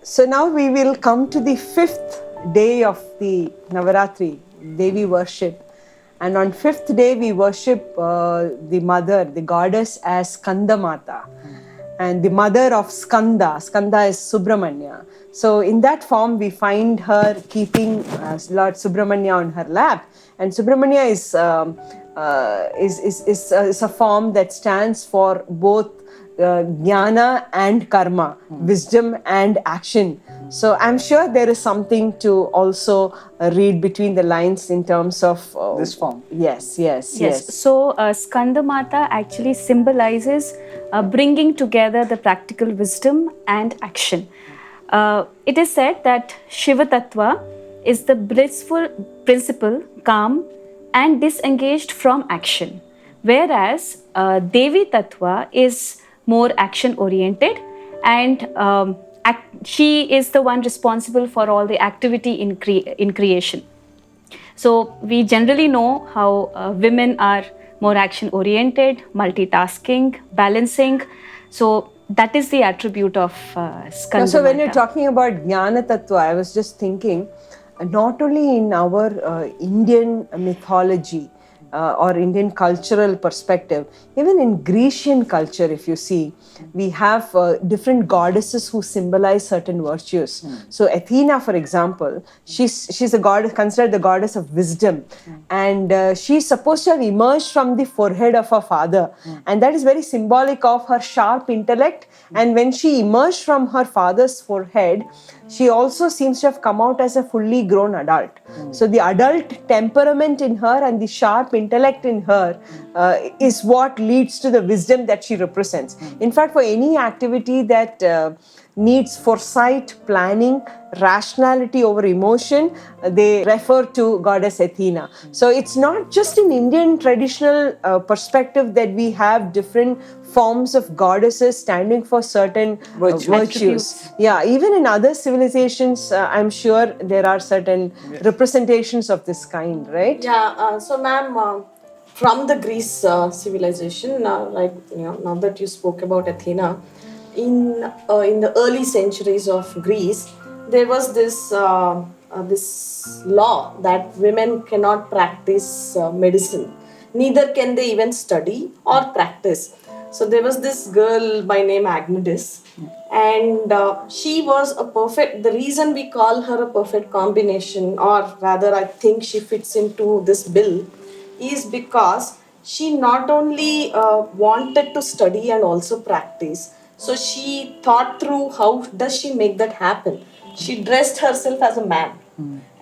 So now we will come to the 5th day of the Navaratri, Devi worship. And on 5th day we worship the mother, the goddess, as Skandamata. And the mother of Skanda. Skanda is Subramanya. So in that form we find her keeping Lord Subramanya on her lap. And Subramanya is a form that stands for both jnana and karma, wisdom and action. So I'm sure there is something to also read between the lines in terms of this form. Yes. So Skandamata actually symbolizes bringing together the practical wisdom and action. It is said that Shiva Tattva is the blissful principle, calm and disengaged from action, whereas Devi Tattva is more action oriented, and she is the one responsible for all the activity in creation. So we generally know how women are more action oriented, multitasking, balancing. So that is the attribute of Skandamata. So when you're talking about Jnana Tattva, I was just thinking, not only in our Indian mythology or Indian cultural perspective, even in Grecian culture, if you see, we have different goddesses who symbolize certain virtues. So Athena, for example, she's a goddess, considered the goddess of wisdom, and she's supposed to have emerged from the forehead of her father, and that is very symbolic of her sharp intellect. And when she emerged from her father's forehead, she also seems to have come out as a fully grown adult. So the adult temperament in her and the sharp intellect in her is what leads to the wisdom that she represents. In fact, for any activity that needs foresight, planning, rationality over emotion, they refer to goddess Athena. So it's not just in Indian traditional perspective that we have different forms of goddesses standing for certain virtues. Yeah, even in other civilizations, I'm sure there are certain representations of this kind, right? Yeah, so ma'am, from the Greece civilization, like now that you spoke about Athena, in the early centuries of Greece, there was this law that women cannot practice medicine, neither can they even study or practice. So there was this girl by name Agnes, and she was a perfect, the reason we call her a perfect combination, or rather I think she fits into this bill, is because she not only wanted to study and also practice. So she thought through how does she make that happen. She dressed herself as a man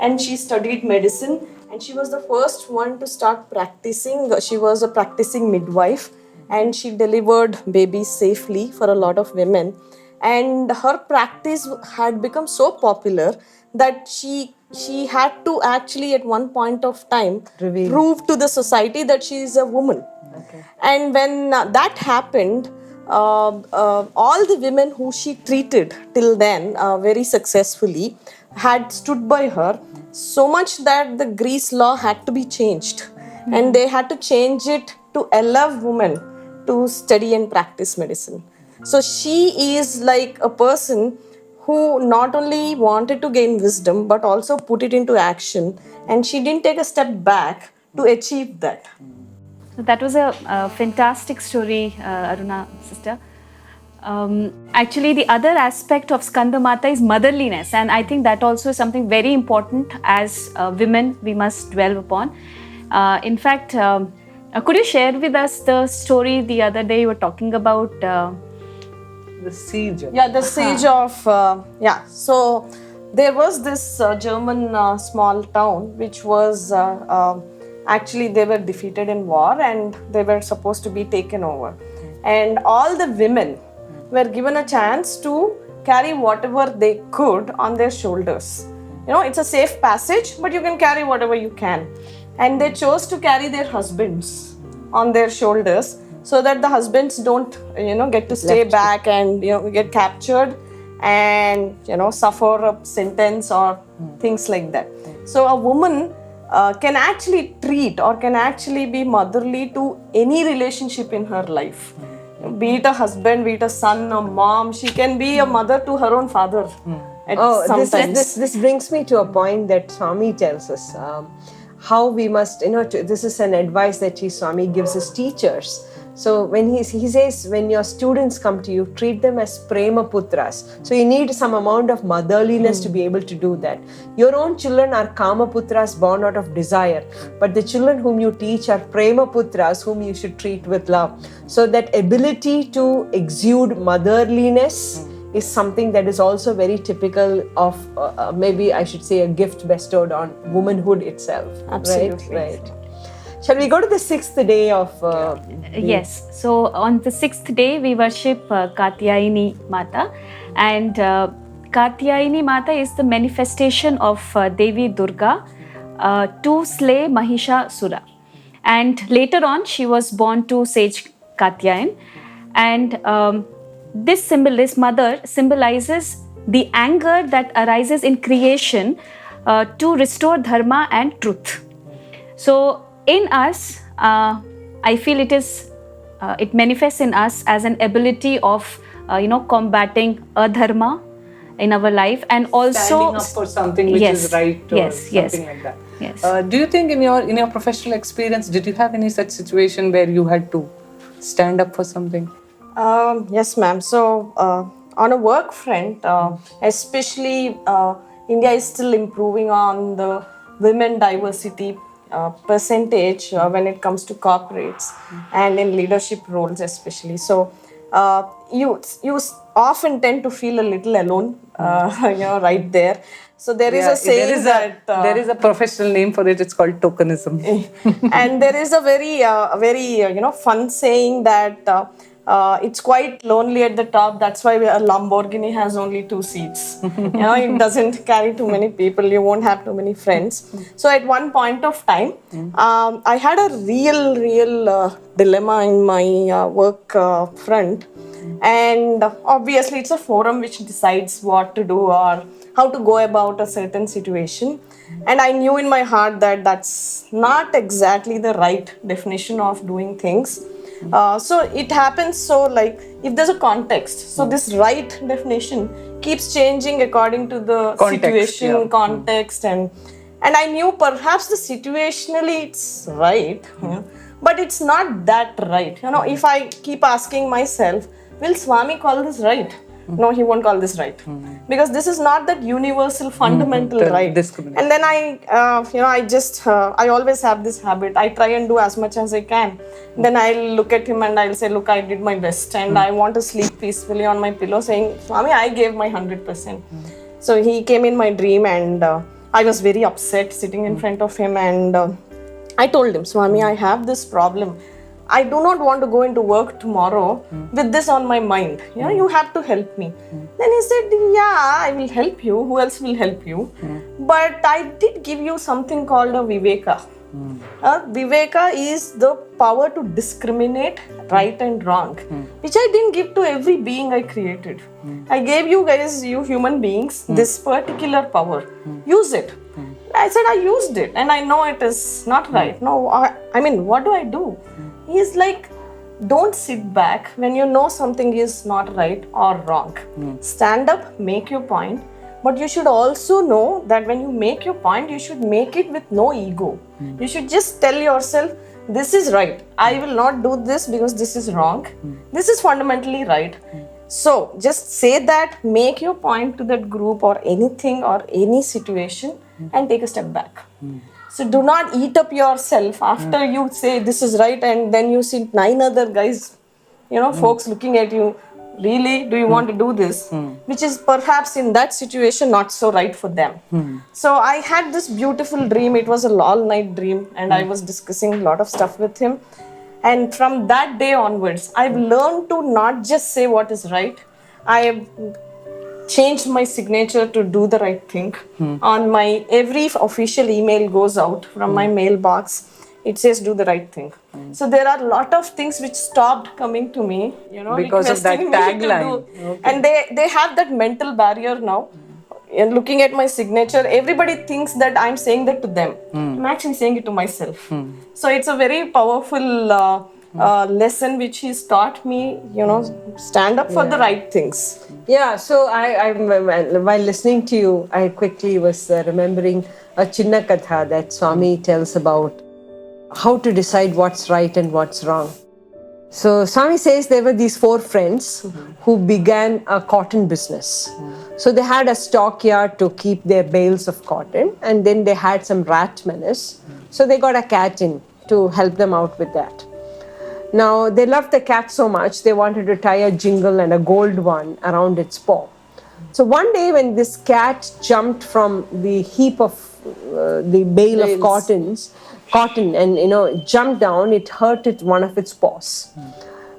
and she studied medicine, and she was the first one to start practicing. She was a practicing midwife and she delivered babies safely for a lot of women. And her practice had become so popular that she had to actually at one point of time prove to the society that she is a woman. Okay. And when that happened, all the women who she treated till then very successfully had stood by her, so much that the Greece law had to be changed. And they had to change it to allow women to study and practice medicine. So she is like a person who not only wanted to gain wisdom but also put it into action, and she didn't take a step back to achieve that. So that was a fantastic story, Aruna sister. Actually, the other aspect of Skandamata is motherliness, and I think that also is something very important as women we must dwell upon. In fact, could you share with us the story the other day you were talking about? The siege. Yeah, the siege of, so there was this German small town which was, actually they were defeated in war and they were supposed to be taken over. And all the women were given a chance to carry whatever they could on their shoulders. It's a safe passage, but you can carry whatever you can. And they chose to carry their husbands on their shoulders so that the husbands don't, get to stay back and, get captured and, suffer a sentence or things like that. So a woman can actually treat or can actually be motherly to any relationship in her life. Be it a husband, be it a son, a mom, she can be a mother to her own father. This brings me to a point that Swami tells us how we must, this is an advice that Swami gives his teachers. So when he says, when your students come to you, treat them as prema putras. So you need some amount of motherliness to be able to do that. Your own children are kama putras born out of desire, but the children whom you teach are prema putras whom you should treat with love. So that ability to exude motherliness is something that is also very typical of maybe I should say a gift bestowed on womanhood itself. Absolutely. Right. Shall we go to the sixth day of... Yes. So on the sixth day, we worship Katyayani Mata. And Katyayani Mata is the manifestation of Devi Durga to slay Mahishasura. And later on, she was born to sage Katyayan. And this mother symbolizes the anger that arises in creation to restore dharma and truth. So in us, I feel it manifests in us as an ability of combating adharma in our life, and also standing up for something which is right, or something like that. Yes. Do you think in your professional experience, did you have any such situation where you had to stand up for something? Yes, ma'am. So on a work front, especially India is still improving on the women diversity percentage when it comes to corporates and in leadership roles especially. So you often tend to feel a little alone, right there. So there is a saying there is a professional name for it. It's called tokenism. And there is a very fun saying that it's quite lonely at the top. That's why a Lamborghini has only 2 seats. It doesn't carry too many people. You won't have too many friends. So at one point of time, I had a real dilemma in my work front. And obviously, it's a forum which decides what to do or how to go about a certain situation. And I knew in my heart that that's not exactly the right definition of doing things. So it happens, so like if there's a context, so this right definition keeps changing according to the situation, context, and I knew perhaps the situationally it's right, but it's not that right. If I keep asking myself, will Swami call this right? No, he won't call this right, because this is not that universal fundamental right. And then I always have this habit. I try and do as much as I can. Then I'll look at him and I'll say, look, I did my best and I want to sleep peacefully on my pillow saying, Swami, I gave my 100%. So he came in my dream and I was very upset sitting in front of him, and I told him, Swami, I have this problem. I do not want to go into work tomorrow with this on my mind. You have to help me. Then he said, yeah, I will help you. Who else will help you? But I did give you something called a viveka. Viveka is the power to discriminate right and wrong, which I didn't give to every being I created. I gave you guys, you human beings, this particular power. Use it. I said I used it and I know it is not right. No, I mean, what do I do? He's like, don't sit back when you know something is not right or wrong. Stand up, make your point. But you should also know that when you make your point, you should make it with no ego. You should just tell yourself, this is right. I will not do this because this is wrong. This is fundamentally right. So just say that, make your point to that group or anything or any situation and take a step back. So do not eat up yourself after you say this is right and then you see 9 other guys, folks looking at you. Really? Do you want to do this? Which is perhaps in that situation not so right for them. So I had this beautiful dream. It was an all-night dream and I was discussing a lot of stuff with him. And from that day onwards, I've learned to not just say what is right. I have changed my signature to do the right thing. On my every official email goes out from my mailbox. It says do the right thing. So there are a lot of things which stopped coming to me, because of that tagline. Okay. And they have that mental barrier now. And looking at my signature, everybody thinks that I'm saying that to them. I'm actually saying it to myself. So it's a very powerful lesson which he's taught me, stand up for the right things. Yeah, so while listening to you, I quickly was remembering a Chinna Katha that Swami tells about how to decide what's right and what's wrong. So Swami says there were these 4 friends who began a cotton business. So they had a stockyard to keep their bales of cotton, and then they had some rat menace. So they got a cat in to help them out with that. Now, they loved the cat so much, they wanted to tie a jingle and a gold one around its paw. So one day when this cat jumped from the heap of the bale of cotton and, jumped down, it hurt one of its paws.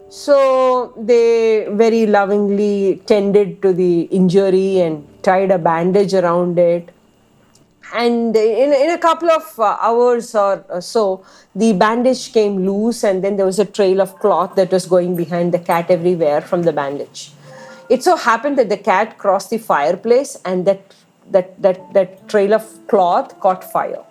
So they very lovingly tended to the injury and tied a bandage around it. And in a couple of hours or so, the bandage came loose, and then there was a trail of cloth that was going behind the cat everywhere from the bandage. It so happened that the cat crossed the fireplace, and that trail of cloth caught fire.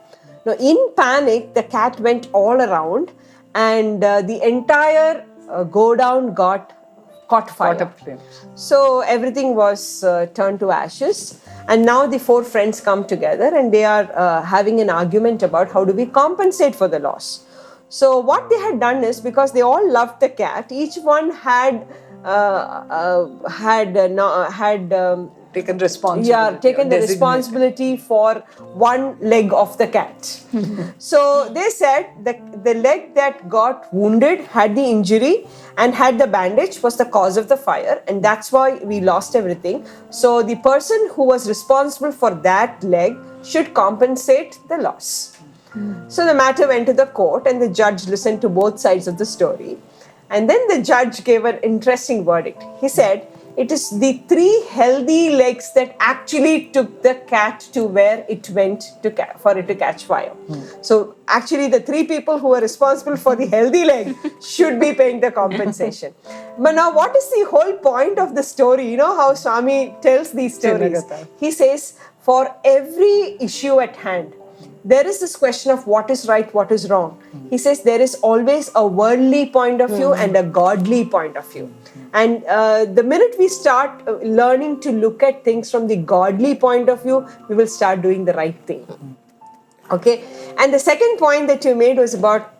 Now, in panic, the cat went all around, and the entire go down caught fire. So everything was turned to ashes. And now the 4 friends come together, and they are having an argument about how do we compensate for the loss. So what they had done is, because they all loved the cat, each one had taken responsibility. Yeah, taken the responsibility for one leg of the cat. So they said the leg that got wounded, had the injury and had the bandage, was the cause of the fire, and that's why we lost everything. So the person who was responsible for that leg should compensate the loss. So the matter went to the court, and the judge listened to both sides of the story. And then the judge gave an interesting verdict. He said, it is the 3 healthy legs that actually took the cat to where it went for it to catch fire. So actually the 3 people who were responsible for the healthy leg should be paying the compensation. But now what is the whole point of the story? You know how Swami tells these stories? He says, for every issue at hand, there is this question of what is right, what is wrong. He says there is always a worldly point of view and a godly point of view. And the minute we start learning to look at things from the godly point of view, we will start doing the right thing. Okay. And the second point that you made was about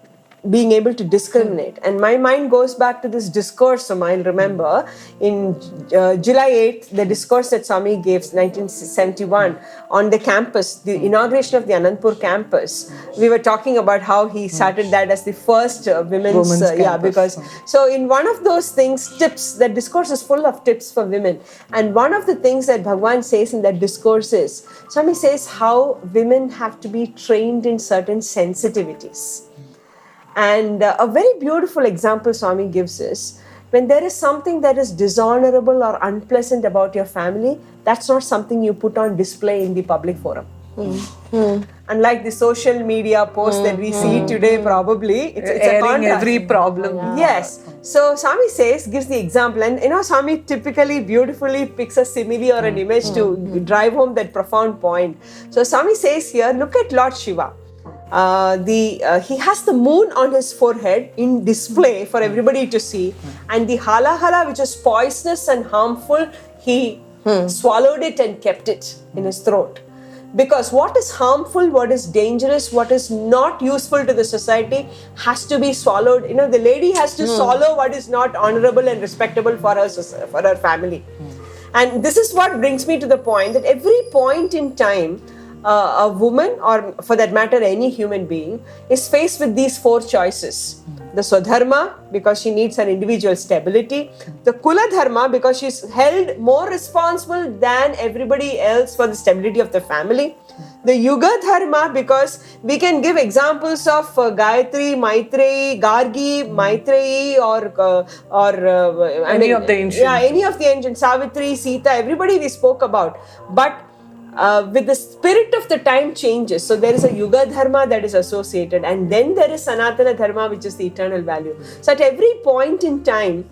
being able to discriminate. And my mind goes back to this discourse, I'll remember, in July 8th, the discourse that Swami gave, 1971, on the campus, the inauguration of the Anantapur campus. We were talking about how he started that as the first women's campus. So in one of those things, tips, that discourse is full of tips for women. And one of the things that Bhagawan says in that discourse is, Swami says how women have to be trained in certain sensitivities. And a very beautiful example Swami gives is, when there is something that is dishonorable or unpleasant about your family, that's not something you put on display in the public forum. Unlike the social media posts that we see today, probably, it's a contrast. Every problem. Yes. So Swami gives the example, and Swami typically beautifully picks a simile or an image to drive home that profound point. So Swami says here, look at Lord Shiva. He has the moon on his forehead in display for everybody to see, and the halahala, which is poisonous and harmful, he swallowed it and kept it in his throat. Because what is harmful, what is dangerous, what is not useful to the society has to be swallowed. The lady has to swallow what is not honorable and respectable for her family. And this is what brings me to the point that every point in time, a woman, or for that matter any human being, is faced with these 4 choices. The Swadharma, because she needs an individual stability. The Kula Dharma, because she's held more responsible than everybody else for the stability of the family. The Yuga Dharma, because we can give examples of Gayatri, Maitreyi, Gargi, Maitreyi, or any of the ancient. Yeah, any of the ancient, Savitri, Sita, everybody we spoke about. But with the spirit of the time changes. So there is a Yuga Dharma that is associated, and then there is Sanathana Dharma, which is the eternal value. So at every point in time,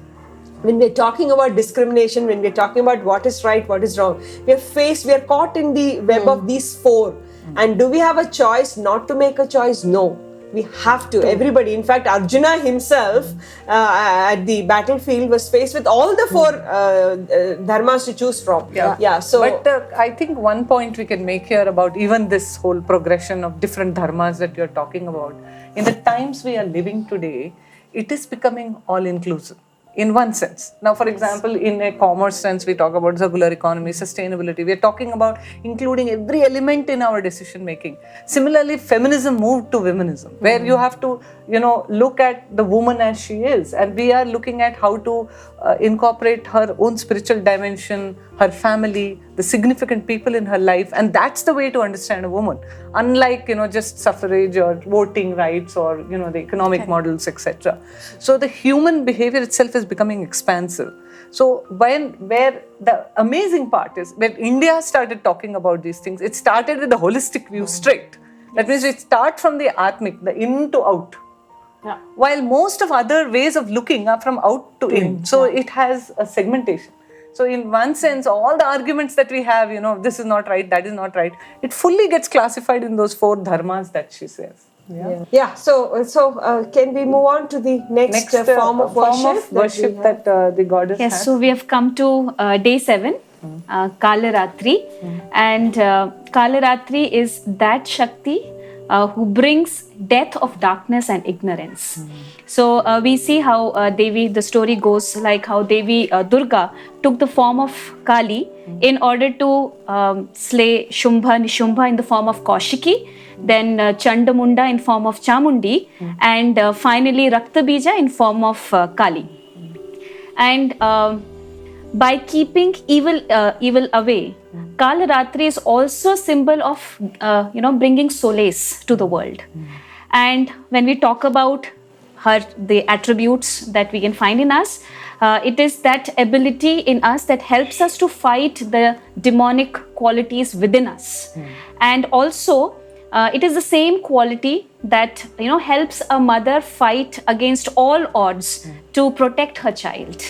when we're talking about discrimination, when we're talking about what is right, what is wrong, we are caught in the web of these 4. And do we have a choice not to make a choice? No. We have to. Everybody. In fact, Arjuna himself at the battlefield was faced with all the four dharmas to choose from. Yeah. So, but I think one point we can make here about even this whole progression of different dharmas that you're talking about. In the times we are living today, it is becoming all-inclusive. In one sense. Now, for example, in a commerce sense, we talk about circular economy, sustainability. We are talking about including every element in our decision making. Similarly, feminism moved to womenism, where you have to, look at the woman as she is. And we are looking at how to incorporate her own spiritual dimension, her family, the significant people in her life. And that's the way to understand a woman. Unlike, just suffrage or voting rights or, the economic models, etc. So the human behavior itself is becoming expansive. So where the amazing part is, when India started talking about these things, it started with the holistic view straight. That means it starts from the atmic, the in to out. Yeah. While most of other ways of looking are from out to in. So it has a segmentation. So in one sense, all the arguments that we have, this is not right, that is not right, it fully gets classified in those four dharmas that she says. Yeah. So can we move on to the next form of worship that the goddess Yes, has? so we have come to day 7, Kalratri. And Kalratri is that Shakti who brings death of darkness and ignorance. So we see how Devi, the story goes like how Devi Durga took the form of Kali in order to slay Shumbha, Nishubha in the form of Kaushiki, then Chandamunda in form of Chamundi, and finally Raktabija in form of Kali. And by keeping evil away, Kalratri is also a symbol of bringing solace to the world. And when we talk about her, the attributes that we can find in us, it is that ability in us that helps us to fight the demonic qualities within us. And also it is the same quality that helps a mother fight against all odds to protect her child.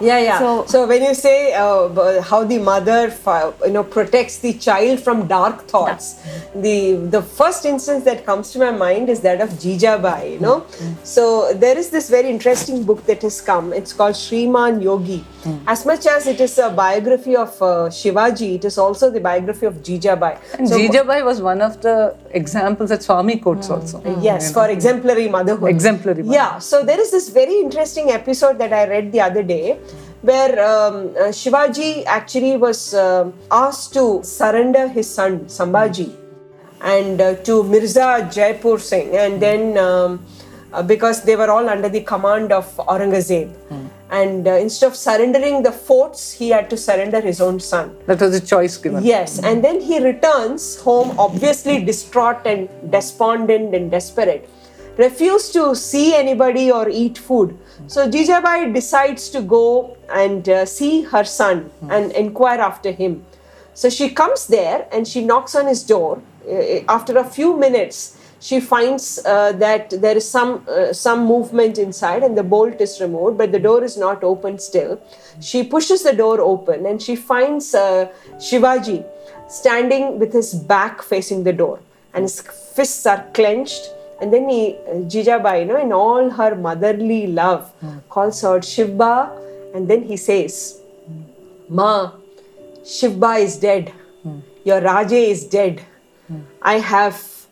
Yeah. So when you say how the mother protects the child from dark thoughts, the first instance that comes to my mind is that of Jijabai. So there is this very interesting book that has come. It's called Shriman Yogi. As much as it is a biography of Shivaji, it is also the biography of Jijabai. And Jijabai was one of the examples that Swami quotes also. Yes, for exemplary motherhood. Exemplary motherhood. Yeah, so there is this very interesting episode that I read the other day where Shivaji actually was asked to surrender his son Sambhaji and to Mirza Jaipur Singh, and then because they were all under the command of Aurangzeb. And instead of surrendering the forts, he had to surrender his own son. That was a choice given. Yes, and then he returns home obviously distraught and despondent and desperate, refused to see anybody or eat food. So Jijabai decides to go and see her son and inquire after him. So she comes there and she knocks on his door. After a few minutes, she finds that there is some movement inside and the bolt is removed, but the door is not open still. She pushes the door open and she finds Shivaji standing with his back facing the door and his fists are clenched. And then Jijabai, in all her motherly love, calls out Shivba, and then he says, Ma, Shivba is dead. Your Raja is dead. I have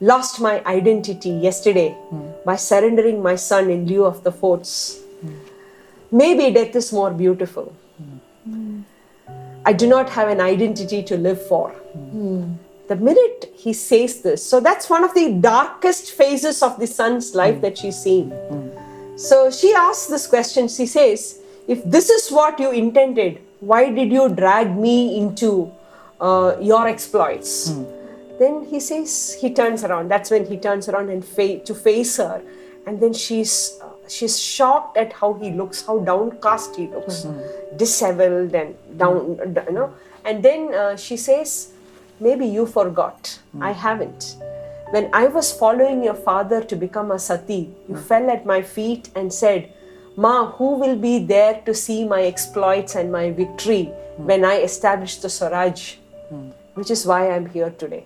lost my identity yesterday by surrendering my son in lieu of the forts. Maybe death is more beautiful. I do not have an identity to live for. The minute he says this, so that's one of the darkest phases of the son's life that she's seen. So she asks this question, she says, if this is what you intended, why did you drag me into your exploits? Then he says, he turns around. That's when he turns around and to face her. And then she's shocked at how he looks, how downcast he looks, disheveled and down, And then she says, maybe you forgot. I haven't. When I was following your father to become a sati, you fell at my feet and said, Ma, who will be there to see my exploits and my victory when I establish the Swaraj? Which is why I'm here today.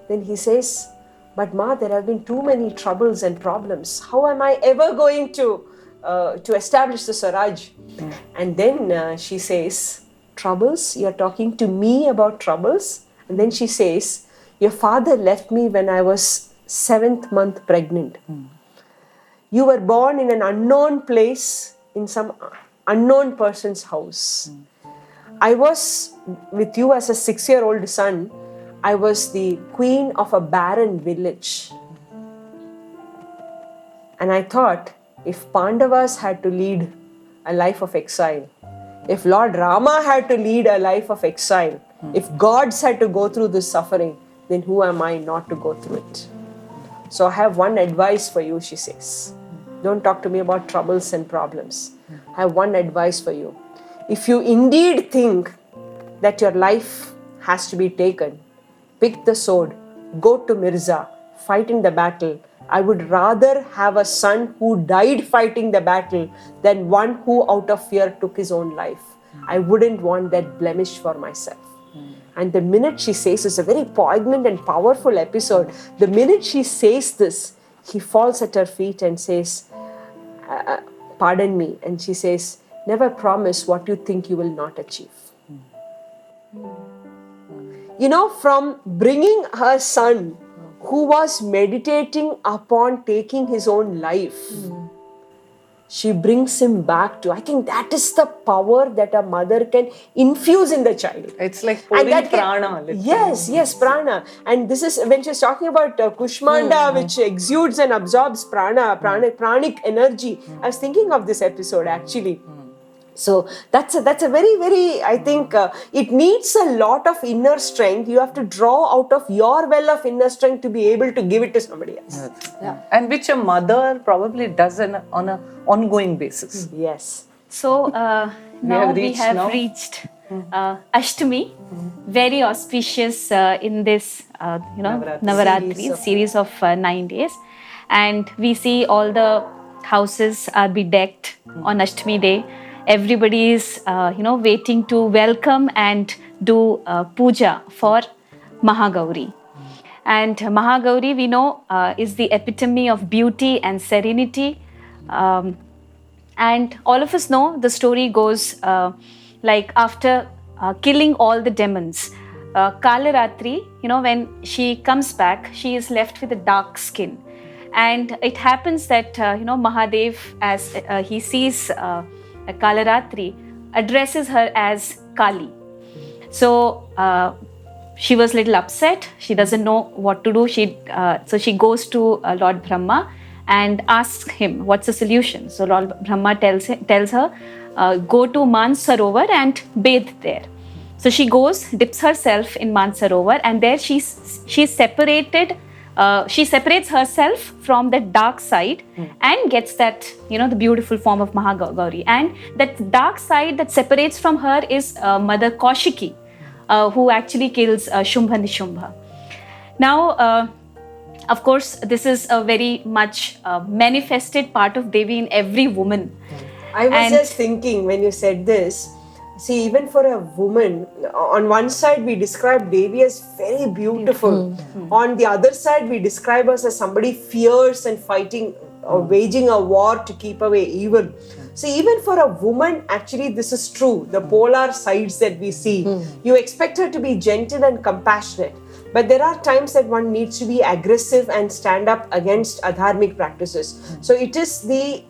Then he says, But Ma, there have been too many troubles and problems. How am I ever going to establish the Swaraj? And then she says, troubles? You're talking to me about troubles? And then she says, your father left me when I was 7th month pregnant. You were born in an unknown place, in some unknown person's house. I was with you as a 6-year-old son. I was the queen of a barren village. And I thought, if Pandavas had to lead a life of exile, if Lord Rama had to lead a life of exile, if gods had to go through this suffering, then who am I not to go through it? So I have one advice for you, she says. Don't talk to me about troubles and problems. I have one advice for you. If you indeed think that your life has to be taken, pick the sword, go to Mirza, fight in the battle. I would rather have a son who died fighting the battle than one who out of fear took his own life. I wouldn't want that blemish for myself. And the minute she says, it's a very poignant and powerful episode. The minute she says this, he falls at her feet and says, pardon me. And she says, never promise what you think you will not achieve. You know, from bringing her son who was meditating upon taking his own life, she brings him back to, I think that is the power that a mother can infuse in the child. It's like pouring prana. Yes, prana. And this is when she's talking about Kushmanda, which exudes and absorbs pranic energy. I was thinking of this episode actually. So that's a very, very, I think it needs a lot of inner strength. You have to draw out of your well of inner strength to be able to give it to somebody else. Yeah. And which a mother probably does on an ongoing basis. Yes. So now we have reached Ashtami, very auspicious in this Navaratri series of 9 days. And we see all the houses are bedecked on Ashtami day. Everybody is, waiting to welcome and do puja for Mahagauri. And Mahagauri, we know, is the epitome of beauty and serenity. And all of us know the story goes like after killing all the demons, Kalratri, when she comes back, she is left with a dark skin. And it happens that, Mahadev, as he sees Kalratri, addresses her as Kali. So she was a little upset. She doesn't know what to do. So she goes to Lord Brahma and asks him, what's the solution? So Lord Brahma tells her, go to Mansarovar and bathe there. So she goes, dips herself in Mansarovar, and there she's separated. She separates herself from the dark side and gets that, the beautiful form of Mahagauri. And that dark side that separates from her is Mother Kaushiki, who actually kills Shumbha Nishubha. Now, of course, this is a very much manifested part of Devi in every woman. I was just thinking when you said this, see, even for a woman, on one side we describe Devi as very beautiful. On the other side, we describe us as somebody fierce and fighting or waging a war to keep away evil. So even for a woman, actually this is true. The polar sides that we see. You expect her to be gentle and compassionate. But there are times that one needs to be aggressive and stand up against adharmic practices. So it is the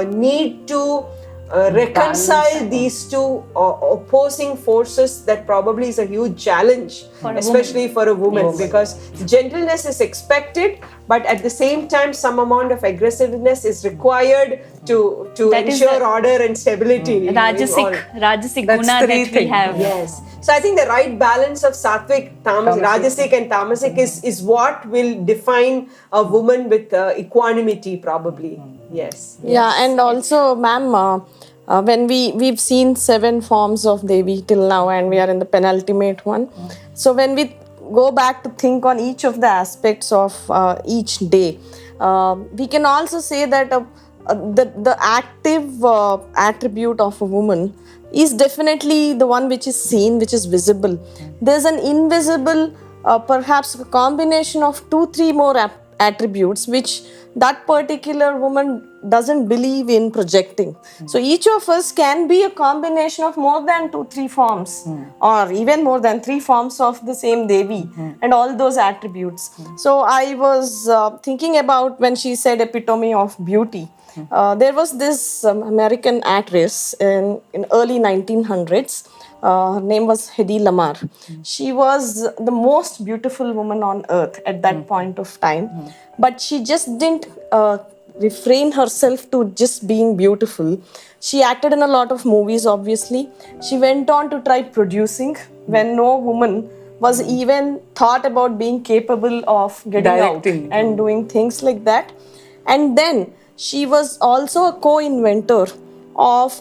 need to reconcile these two opposing forces that probably is a huge challenge, especially for a woman, because gentleness is expected, but at the same time some amount of aggressiveness is required to ensure order and stability. Rajasic guna that we have. Yes. So I think the right balance of sattvic, rajasic and tamasic is what will define a woman with equanimity probably. Yes. Yeah, and also, ma'am, when we've seen 7 forms of Devi till now, and we are in the penultimate one. So when we go back to think on each of the aspects of each day, we can also say that the active attribute of a woman is definitely the one which is seen, which is visible. There's an invisible perhaps a combination of 2-3 more attributes which that particular woman doesn't believe in projecting. So each of us can be a combination of more than 2-3 forms or even more than 3 forms of the same Devi and all those attributes. So I was thinking about when she said epitome of beauty. There was this American actress in early 1900s. Her name was Hedy Lamarr. She was the most beautiful woman on earth at that point of time. But she just didn't refrain herself to just being beautiful. She acted in a lot of movies, obviously. She went on to try producing when no woman was even thought about being capable of getting Directing. out and doing things like that. And then she was also a co-inventor of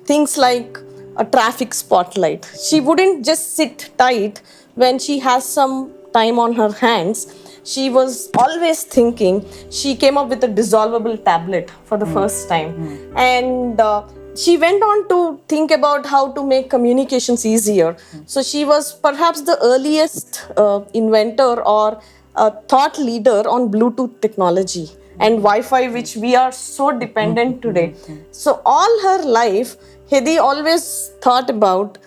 things like a traffic spotlight. She wouldn't just sit tight when she has some time on her hands. She was always thinking. She came up with a dissolvable tablet for the first time. And she went on to think about how to make communications easier. So she was perhaps the earliest inventor or thought leader on Bluetooth technology and Wi-Fi, which we are so dependent today. So all her life, Hedy always thought about,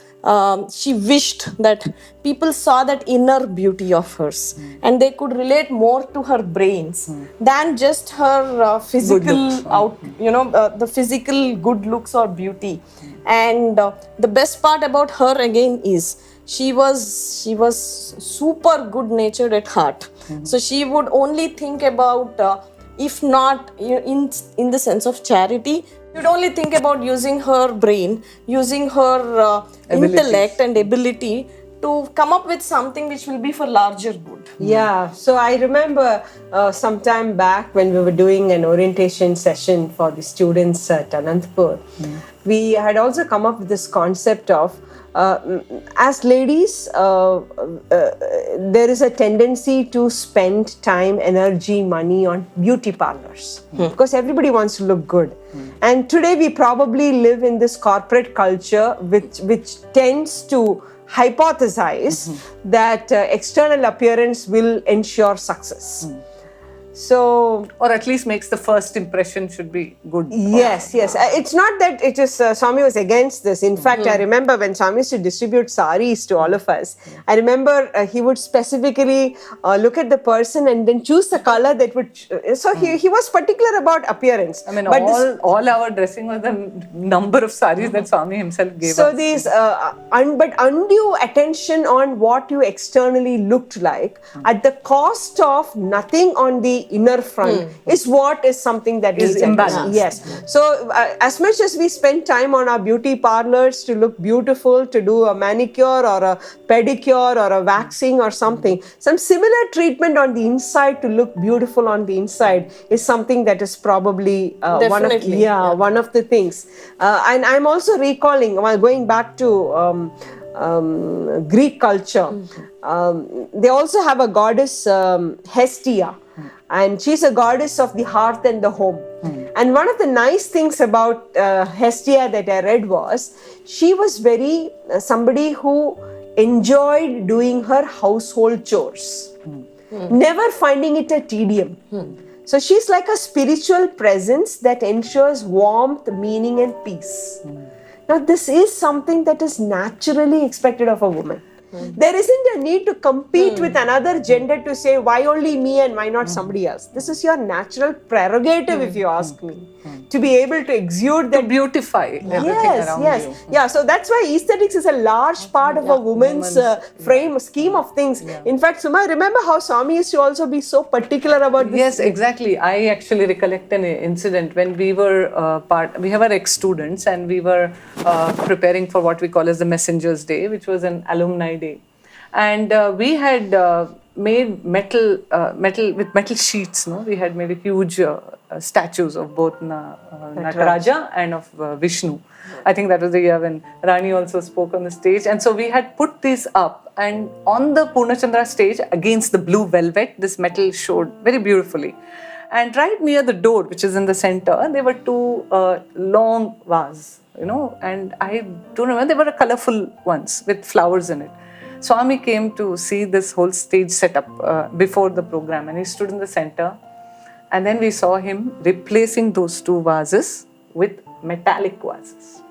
she wished that people saw that inner beauty of hers and they could relate more to her brains than just her physical the physical good looks or beauty. And the best part about her again is she was super good natured at heart. So she would only think about if not in the sense of charity, you'd only think about using her brain, using her intellect and ability to come up with something which will be for larger good. Yeah, so I remember some time back when we were doing an orientation session for the students at Anantapur, we had also come up with this concept of as ladies, there is a tendency to spend time, energy, money on beauty parlors because everybody wants to look good. And today we probably live in this corporate culture which tends to hypothesize that external appearance will ensure success. So, or at least makes the first impression should be good. Yes. It's not that it is Swami was against this. In fact, I remember when Swami used to distribute saris to all of us, I remember he would specifically look at the person and then choose the color that would. So he was particular about appearance. I mean, all our dressing was the number of saris that Swami himself gave us. So these, but undue attention on what you externally looked like at the cost of nothing on the inner front is what is something that is imbalanced. Yes. So as much as we spend time on our beauty parlors to look beautiful, to do a manicure or a pedicure or a waxing or something, some similar treatment on the inside to look beautiful on the inside is something that is probably one of the things. And I'm also recalling, while going back to Greek culture, they also have a goddess Hestia. And she's a goddess of the hearth and the home. And one of the nice things about Hestia that I read was, she was very somebody who enjoyed doing her household chores, never finding it a tedium. So she's like a spiritual presence that ensures warmth, meaning and peace. Now this is something that is naturally expected of a woman. There isn't a need to compete with another gender to say why only me and why not somebody else. This is your natural prerogative, if you ask me, to be able to exude that. To beautify everything around you. Yeah, so that's why aesthetics is a large part of a woman's scheme of things. In fact, Suma, remember how Swami used to also be so particular about this? Yes, exactly. I actually recollect an incident when we were we have our ex-students and we were preparing for what we call as the Messengers Day, which was an alumni day. And we had made metal sheets. No, we had made a huge statues of both Nataraja and of Vishnu. I think that was the year when Rani also spoke on the stage. And so we had put these up, and on the Purnachandra stage against the blue velvet, this metal showed very beautifully. And right near the door, which is in the center, there were two long vases. and I don't remember, they were colorful ones with flowers in it. Swami came to see this whole stage setup before the program, and he stood in the center, and then we saw him replacing those two vases with metallic vases.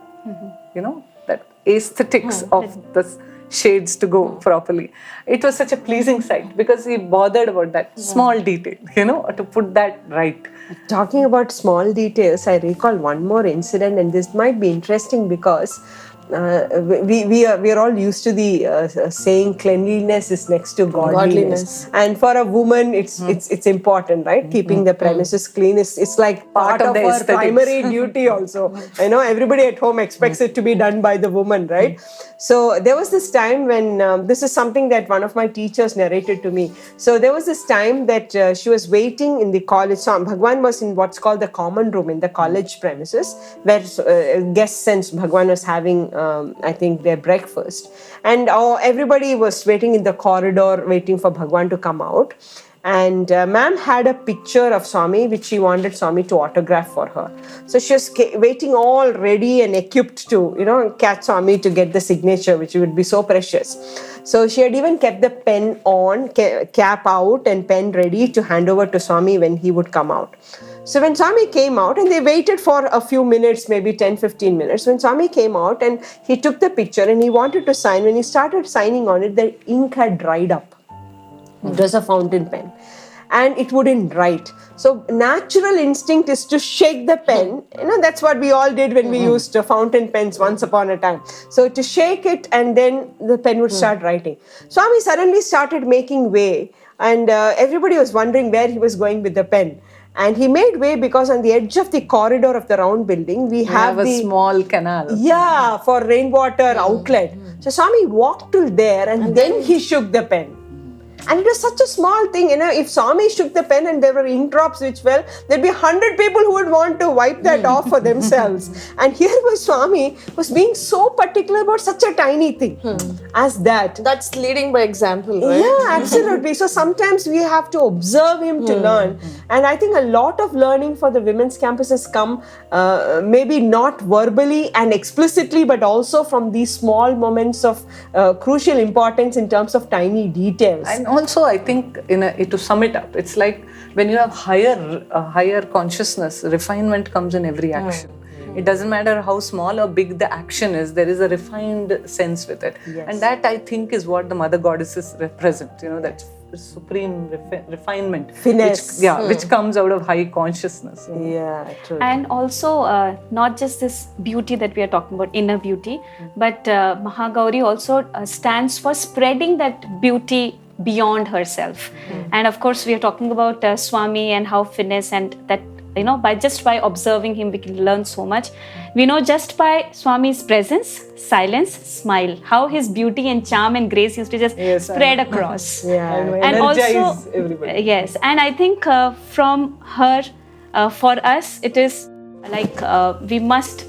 That aesthetics of the shades to go properly. It was such a pleasing sight because he bothered about that small detail, to put that right. Talking about small details, I recall one more incident, and this might be interesting because we are all used to the saying cleanliness is next to godliness. And for a woman, it's important, right? Keeping the premises clean it's like part of the her aesthetics. primary duty also. I know everybody at home expects it to be done by the woman, right? So there was this time when this is something that one of my teachers narrated to me. So there was this time that she was waiting in the college. So Bhagawan was in what's called the common room in the college premises, where guests and Bhagawan was having I think their breakfast, and everybody was waiting in the corridor waiting for Bhagawan to come out. And ma'am had a picture of Swami which she wanted Swami to autograph for her. So she was waiting all ready and equipped to catch Swami to get the signature, which would be so precious. So she had even kept the pen on, cap out and pen ready to hand over to Swami when he would come out. So when Swami came out, and they waited for a few minutes, maybe 10-15 minutes, when Swami came out and he took the picture and he wanted to sign, when he started signing on it, the ink had dried up. It was a fountain pen and it wouldn't write. So natural instinct is to shake the pen. That's what we all did when we used fountain pens once upon a time. So to shake it and then the pen would start writing. Swami suddenly started making way, and everybody was wondering where he was going with the pen. And he made way because on the edge of the corridor of the round building, we have a small canal. Yeah, for rainwater outlet. So Swami walked till there and then he shook the pen. And it was such a small thing, if Swami shook the pen and there were ink drops which fell, there'd be 100 people who would want to wipe that off for themselves. And here was Swami was being so particular about such a tiny thing as that. That's leading by example, right? Yeah, absolutely. So sometimes we have to observe him to learn. And I think a lot of learning for the women's campuses come maybe not verbally and explicitly, but also from these small moments of crucial importance in terms of tiny details. And also, I think, to sum it up, it's like when you have higher consciousness, refinement comes in every action. It doesn't matter how small or big the action is, there is a refined sense with it. Yes. And that, I think, is what the mother goddesses represent, that supreme refinement. Finesse. Which comes out of high consciousness. Yeah, true. And also, not just this beauty that we are talking about, inner beauty, but Mahagauri also stands for spreading that beauty beyond herself. And of course, we are talking about Swami and how finesse, and that by observing him we can learn so much. We know just by Swami's presence, silence, smile, how his beauty and charm and grace used to just spread across. And also everybody. Yes, and I think from her, for us, it is like we must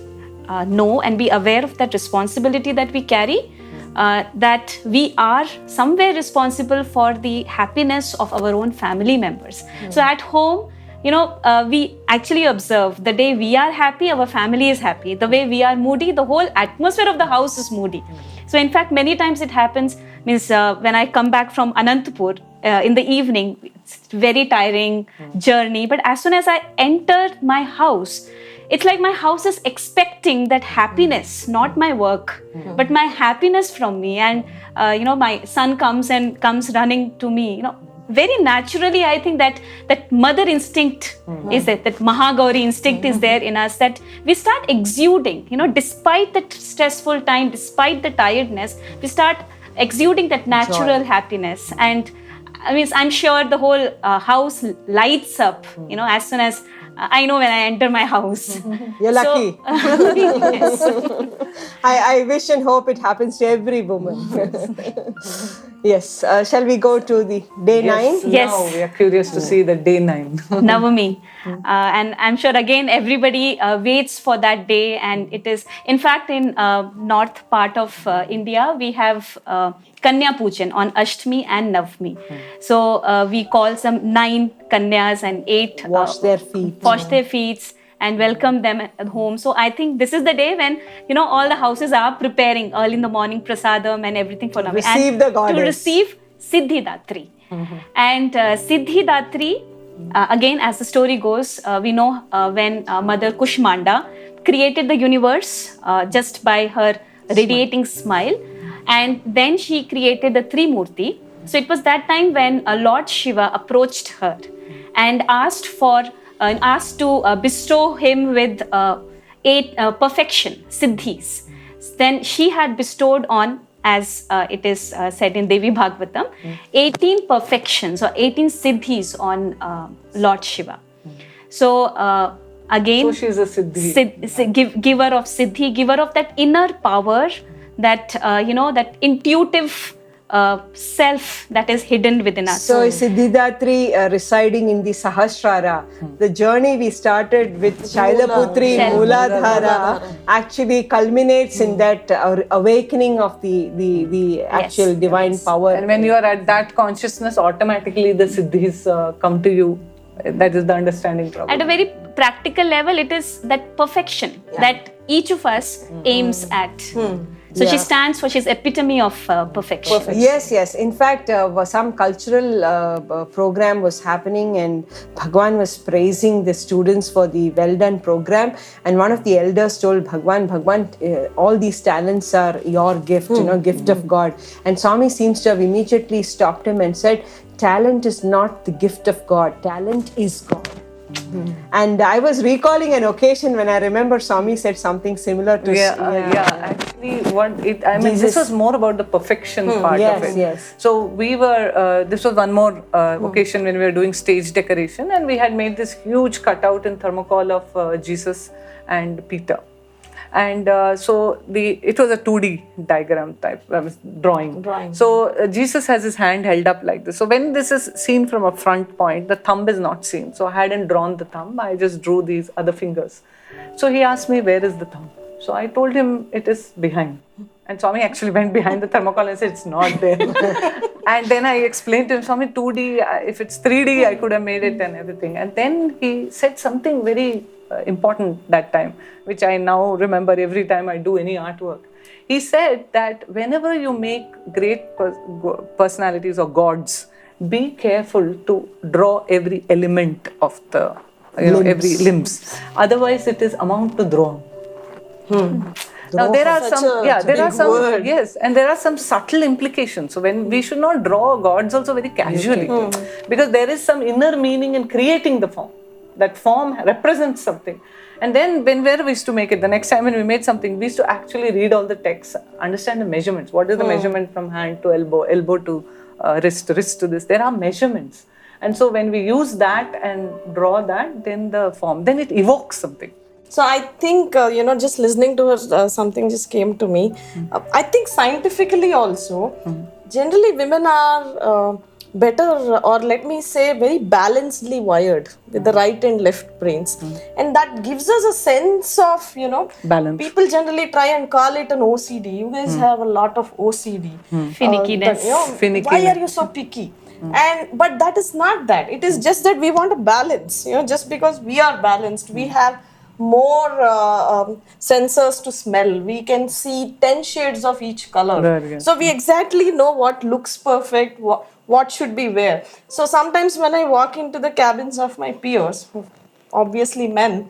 know and be aware of that responsibility that we carry, that we are somewhere responsible for the happiness of our own family members. So at home, we actually observe the day we are happy, our family is happy. The way we are moody, the whole atmosphere of the house is moody. So in fact, many times it happens, when I come back from Anantapur in the evening, it's very tiring journey. But as soon as I enter my house, it's like my house is expecting that happiness, not my work, but my happiness from me. And, my son comes running to me, very naturally, I think that mother instinct is that Mahagauri instinct is there in us, that we start exuding, despite the stressful time, despite the tiredness, we start exuding that natural happiness. And I'm sure the whole house lights up, as soon as I know when I enter my house. You're lucky. Yes. I wish and hope it happens to every woman. Yes. Shall we go to the day 9? Yes. Now we are curious to see the day 9. Navami. And I'm sure again everybody waits for that day, and it is, in fact, in north part of India, we have Kanya Pujan on Ashtami and Navami. So we call some 9 Kanyas and 8 Wash their feet. Wash their feet. and welcome them at home. So I think this is the day when, you know, all the houses are preparing early in the morning prasadam and everything for Navratri. Receive the goddess. To receive Siddhidatri. And Siddhidatri, again, as the story goes, we know when Mother Kushmanda created the universe just by her radiating smile, and then she created the Trimurti. So it was that time when Lord Shiva approached her and asked to bestow him with 8 perfection, siddhis. Then she had bestowed on, as it is said in Devi Bhagavatam, 18 perfections or 18 siddhis on Lord Shiva. So again, So she's a Siddhi. giver of siddhi, giver of that inner power, that that intuitive self that is hidden within us. So Siddhidatri residing in the Sahasrara, the journey we started with Shailaputri, Mooladhara, actually culminates in that awakening of the actual divine power. And when you are at that consciousness, automatically the Siddhis come to you. That is the understanding probably. At a very practical level, it is that perfection that each of us aims at. So she stands for, she's epitome of perfection. Yes. In fact, some cultural program was happening and Bhagawan was praising the students for the well done program. And one of the elders told Bhagawan, all these talents are your gift, gift of God. And Swami seems to have immediately stopped him and said, talent is not the gift of God, talent is God. And I was recalling an occasion when I remember Swami said something similar to Actually, this was more about the perfection part of it. Yes. So we were, this was one more occasion when we were doing stage decoration, and we had made this huge cutout in thermocol of Jesus and Peter. And so it was a 2D diagram type drawing. So Jesus has his hand held up like this. So when this is seen from a front point, the thumb is not seen. So I hadn't drawn the thumb. I just drew these other fingers. So he asked me, where is the thumb? So I told him it is behind. And Swami actually went behind the thermocol and said, it's not there. And then I explained to him, Swami, 2D, if it's 3D, I could have made it and everything. And then he said something very important that time, which I now remember every time I do any artwork. He said that whenever you make great personalities or gods, be careful to draw every element of the, every limbs. Otherwise, it is amount to draw. Now there are and there are some subtle implications. So when we should not draw gods also very casually, because there is some inner meaning in creating the form. That form represents something. And then whenever we used to make it, the next time when we made something, we used to actually read all the texts, understand the measurements. What is the measurement from hand to elbow, elbow to wrist, wrist to this? There are measurements. And so when we use that and draw that, then the form, then it evokes something. So I think, just listening to her, something just came to me. I think scientifically also, generally women are better, or let me say very balancedly wired with the right and left brains. And that gives us a sense of, balance. People generally try and call it an OCD. You guys have a lot of OCD. Finickiness. Why are you so picky? But that is not that. It is just that we want a balance. Just because we are balanced, we have more sensors to smell. We can see 10 shades of each color. So we exactly know what looks perfect, what should be where. So sometimes when I walk into the cabins of my peers, obviously men,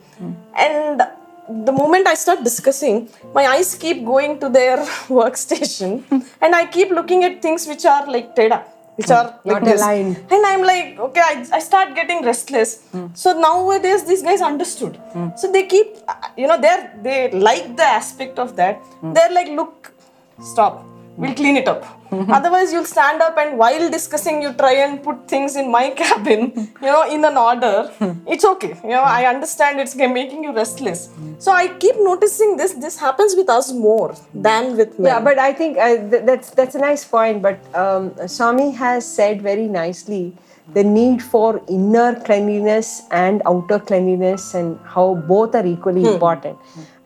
and the moment I start discussing, my eyes keep going to their workstation and I keep looking at things which are like teda, which are like not this. aligned. And I'm like, okay, I start getting restless. So nowadays these guys understood. So they keep, they like the aspect of that. They're like, look, stop, we'll clean it up. Otherwise you'll stand up and while discussing you try and put things in my cabin, in an order. It's okay. I understand it's making you restless. So I keep noticing this happens with us more than with men. Yeah, but I think that's a nice point. But Swami has said very nicely the need for inner cleanliness and outer cleanliness and how both are equally important.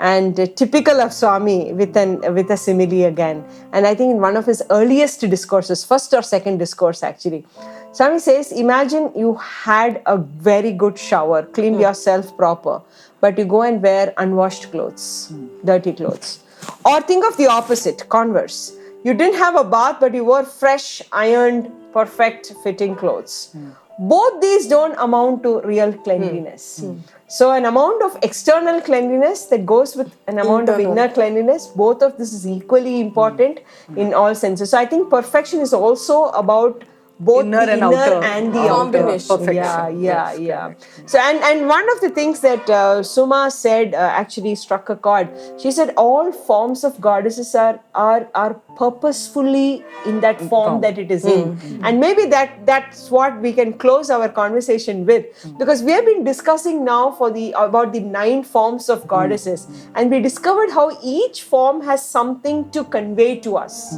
and typical of Swami with a simile again. And I think in one of his earliest discourses, first or second discourse actually, Swami says, imagine you had a very good shower, cleaned yourself proper, but you go and wear unwashed clothes, dirty clothes. Or think of the opposite, converse. You didn't have a bath, but you wore fresh, ironed, perfect fitting clothes. Both these don't amount to real cleanliness. So an amount of external cleanliness that goes with an amount of inner cleanliness, both of this is equally important in all senses. So I think perfection is also about both Inner the and inner outer. and the Combination. outer. Yeah. So and one of the things that Suma said actually struck a chord. She said all forms of goddesses are purposefully in that form that it is in. And maybe that's what we can close our conversation with, because we have been discussing now about the 9 forms of goddesses, and we discovered how each form has something to convey to us.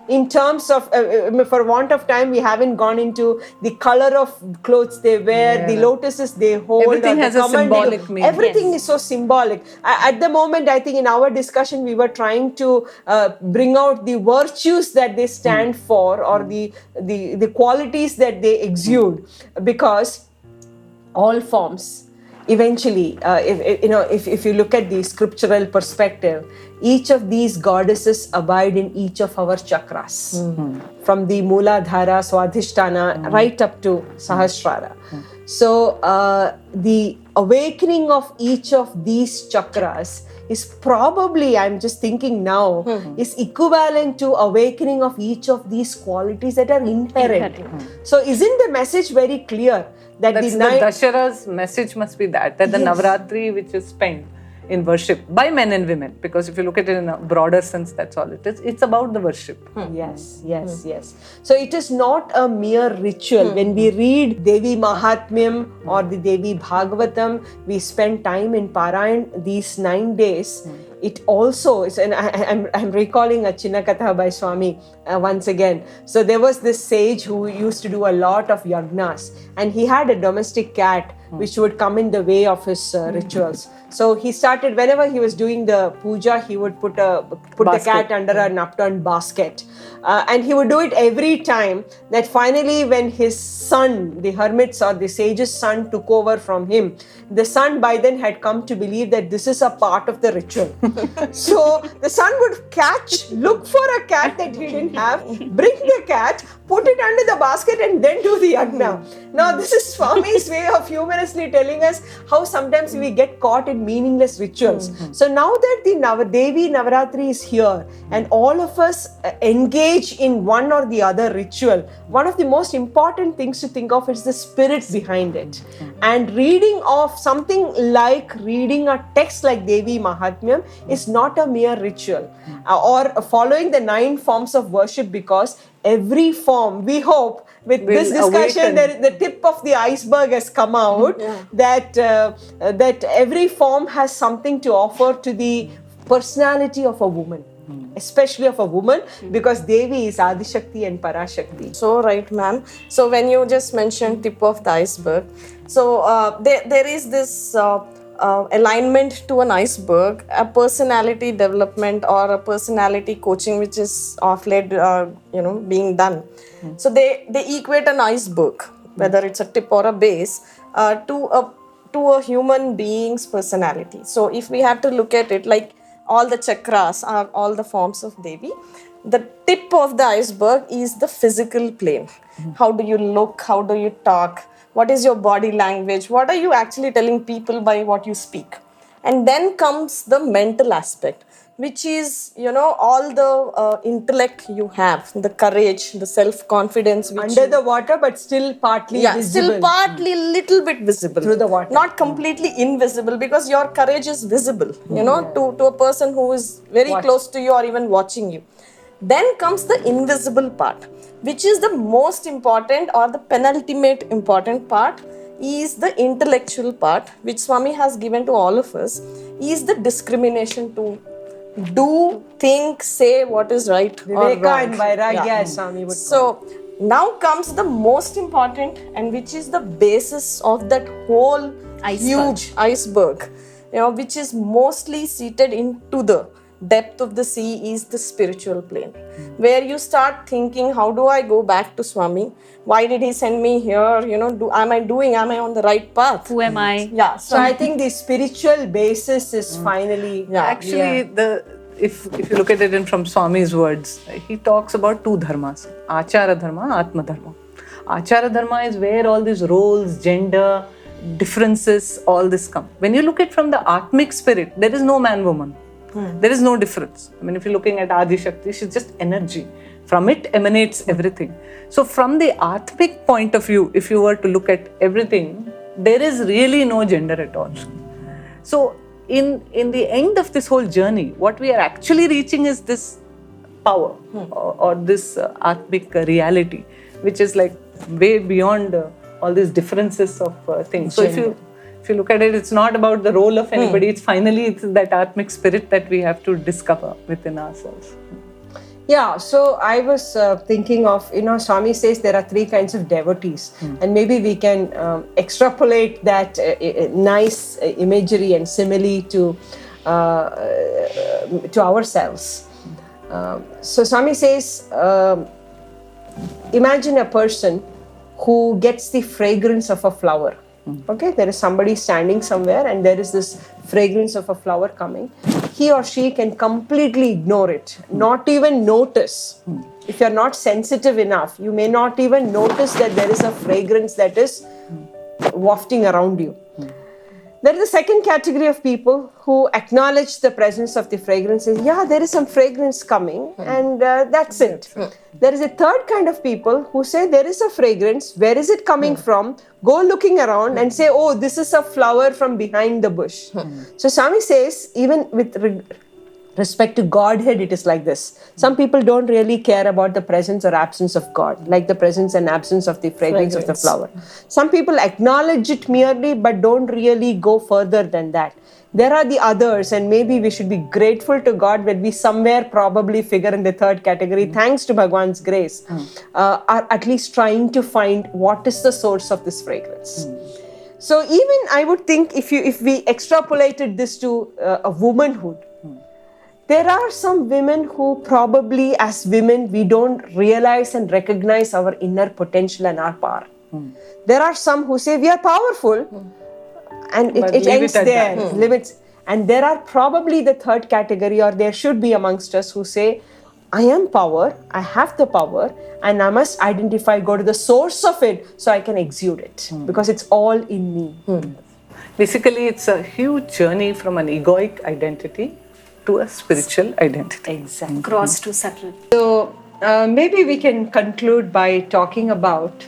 In terms of, for want of time, we haven't gone into the color of clothes they wear, the lotuses they hold. Everything has a symbolic meaning. Everything is so symbolic. At the moment, I think in our discussion, we were trying to bring out the virtues that they stand for, or the qualities that they exude, because all forms, eventually, if you look at the scriptural perspective, each of these goddesses abide in each of our chakras, from the Mooladhara, Swadhisthana, right up to Sahasrara. So the awakening of each of these chakras is probably, I'm just thinking now, is equivalent to awakening of each of these qualities that are inherent. So isn't the message very clear? That's the Dashara's message must be that the Navaratri, which is spent in worship by men and women, because if you look at it in a broader sense, that's all it is. It's about the worship. Yes. So it is not a mere ritual. When we read Devi Mahatmyam or the Devi Bhagavatam, we spend time in Parayan these 9 days. It also is, and I'm recalling a Chinnakatha by Swami once again. So there was this sage who used to do a lot of yagnas, and he had a domestic cat which would come in the way of his rituals. So he started, whenever he was doing the puja, he would put the cat under an upturned basket. And he would do it every time, that finally when his son, the hermit's or the sage's son, took over from him, the son by then had come to believe that this is a part of the ritual. So the son would look for a cat that he didn't have, bring the cat, put it under the basket, and then do the yagna. Now this is Swami's way of humorously telling us how sometimes we get caught in meaningless rituals. So now that the Devi Navaratri is here, and all of us engage in one or the other ritual, one of the most important things to think of is the spirit behind it. And reading of something like reading a text like Devi Mahatmyam is not a mere ritual, or following the 9 forms of worship, because every form, we hope, with this discussion, the tip of the iceberg has come out, that every form has something to offer to the personality of a woman, especially of a woman, because Devi is Adishakti and Parashakti. So right, ma'am. So when you just mentioned tip of the iceberg, so there is this alignment to an iceberg, a personality development or a personality coaching which is of late being done. So they equate an iceberg, whether it's a tip or a base, to a human being's personality. So if we have to look at it like all the chakras are all the forms of Devi, the tip of the iceberg is the physical plane. How do you look? How do you talk? What is your body language? What are you actually telling people by what you speak? And then comes the mental aspect, which is, all the intellect you have, the courage, the self-confidence. Under the water, but still partly visible. Still partly little bit visible. Through the water. Not completely invisible, because your courage is visible, to a person who is very close to you or even watching you. Then comes the invisible part, which is the most important or the penultimate important part, is the intellectual part, which Swami has given to all of us, is the discrimination to do, think, say what is right or wrong. And Vairagya, Swami would So now comes the most important, and which is the basis of that whole huge iceberg, which is mostly seated into the depth of the sea, is the spiritual plane, where you start thinking, how do I go back to Swami? Why did he send me here? Am I on the right path? Who am I? Yeah. So I think the spiritual basis is finally... Actually, if you look at it in from Swami's words, he talks about two dharmas, Achara Dharma, Atma Dharma. Achara Dharma is where all these roles, gender, differences, all this come. When you look at from the Atmic spirit, there is no man-woman. There is no difference. I mean, if you're looking at Adi Shakti, she's just energy. From it emanates everything. So from the Atmic point of view, if you were to look at everything, there is really no gender at all. So in the end of this whole journey, what we are actually reaching is this power or this Atmic reality, which is like way beyond all these differences of things. So if you look at it, it's not about the role of anybody. It's that Atmic spirit that we have to discover within ourselves. Yeah, so I was thinking of, Swami says there are three kinds of devotees, and maybe we can extrapolate that nice imagery and simile to ourselves. So Swami says, imagine a person who gets the fragrance of a flower. Okay, there is somebody standing somewhere and there is this fragrance of a flower coming. He or she can completely ignore it, not even notice. If you're not sensitive enough, you may not even notice that there is a fragrance that is wafting around you. There is a second category of people who acknowledge the presence of the fragrances. Yeah, there is some fragrance coming, and that's it. There is a third kind of people who say there is a fragrance. Where is it coming from? Go looking around and say, oh, this is a flower from behind the bush. So Swami says, even with respect to Godhead, it is like this. Some people don't really care about the presence or absence of God, like the presence and absence of the fragrance of the flower. Some people acknowledge it merely, but don't really go further than that. There are the others, and maybe we should be grateful to God when we somewhere probably figure in the third category, thanks to Bhagawan's grace, are at least trying to find what is the source of this fragrance. So even I would think if we extrapolated this to a womanhood, there are some women who probably as women we don't realize and recognize our inner potential and our power. There are some who say we are powerful and it ends there, limits. And there are probably the third category, or there should be amongst us, who say I am power, I have the power, and I must identify, go to the source of it so I can exude it because it's all in me. Basically, it's a huge journey from an egoic identity to a spiritual identity. Exactly. Cross to subtle. So maybe we can conclude by talking about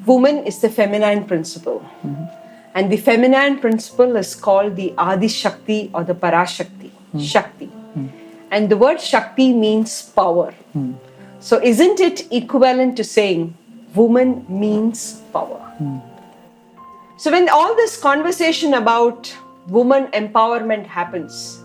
woman is the feminine principle. And the feminine principle is called the Adi Shakti or the Parashakti, Shakti. And the word Shakti means power. So isn't it equivalent to saying woman means power? So when all this conversation about woman empowerment happens,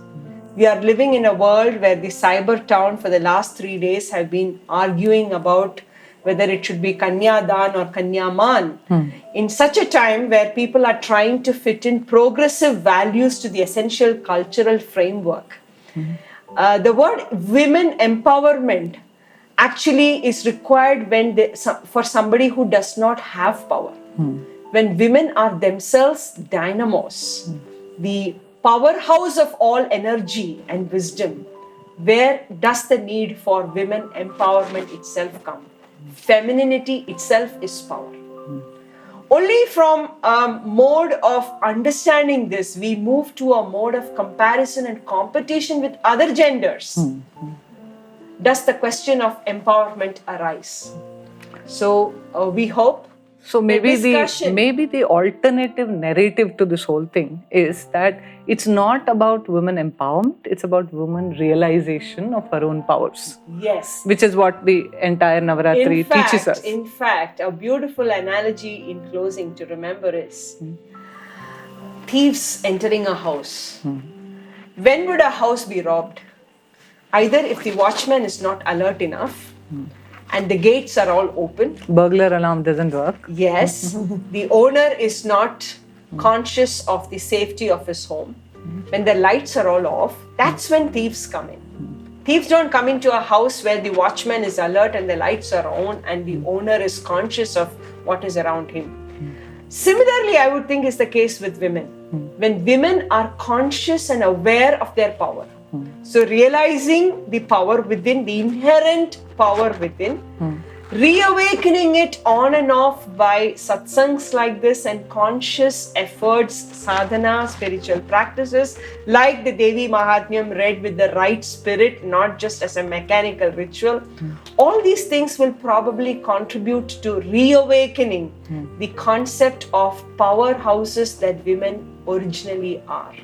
we are living in a world where the cyber town for the last 3 days have been arguing about whether it should be Kanyadan or Kanyaman. In such a time where people are trying to fit in progressive values to the essential cultural framework. The word women empowerment actually is required for somebody who does not have power. When women are themselves dynamos, the powerhouse of all energy and wisdom, where does the need for women empowerment itself come? Femininity itself is power. Only from a mode of understanding this, we move to a mode of comparison and competition with other genders. Does the question of empowerment arise? So we hope. So maybe the alternative narrative to this whole thing is that it's not about women empowerment, it's about women realization of her own powers. Yes. Which is what the entire Navaratri teaches us. In fact, a beautiful analogy in closing to remember is thieves entering a house. When would a house be robbed? Either if the watchman is not alert enough, and the gates are all open. Burglar alarm doesn't work. Yes. The owner is not conscious of the safety of his home, when the lights are all off, that's when thieves come in. Thieves don't come into a house where the watchman is alert and the lights are on and the owner is conscious of what is around him. Similarly, I would think is the case with women. When women are conscious and aware of their power, so realizing the power within, the inherent power within, reawakening it on and off by satsangs like this and conscious efforts, sadhana, spiritual practices like the Devi Mahatmyam read with the right spirit, not just as a mechanical ritual. All these things will probably contribute to reawakening the concept of powerhouses that women originally are.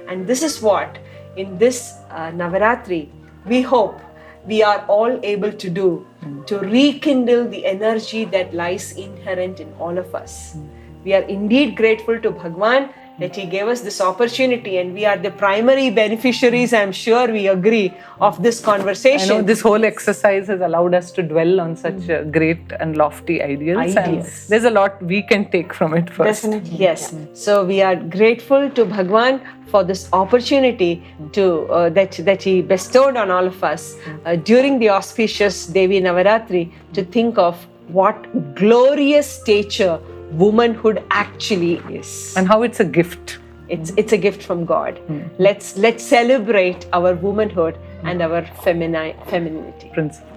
And this is what in this Navaratri we hope we are all able to do, to rekindle the energy that lies inherent in all of us. We are indeed grateful to Bhagawan that he gave us this opportunity, and we are the primary beneficiaries, I'm sure we agree, of this conversation. I know this whole exercise has allowed us to dwell on such great and lofty ideals. And there's a lot we can take from it first. Definitely. Yes. So we are grateful to Bhagawan for this opportunity to that he bestowed on all of us during the auspicious Devi Navaratri, to think of what glorious stature womanhood actually is, and how it's a gift. It's a gift from God. Let's celebrate our womanhood and our femininity. Principle.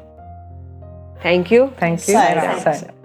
Thank you. Thank you. Sai Ram. Sai Ram.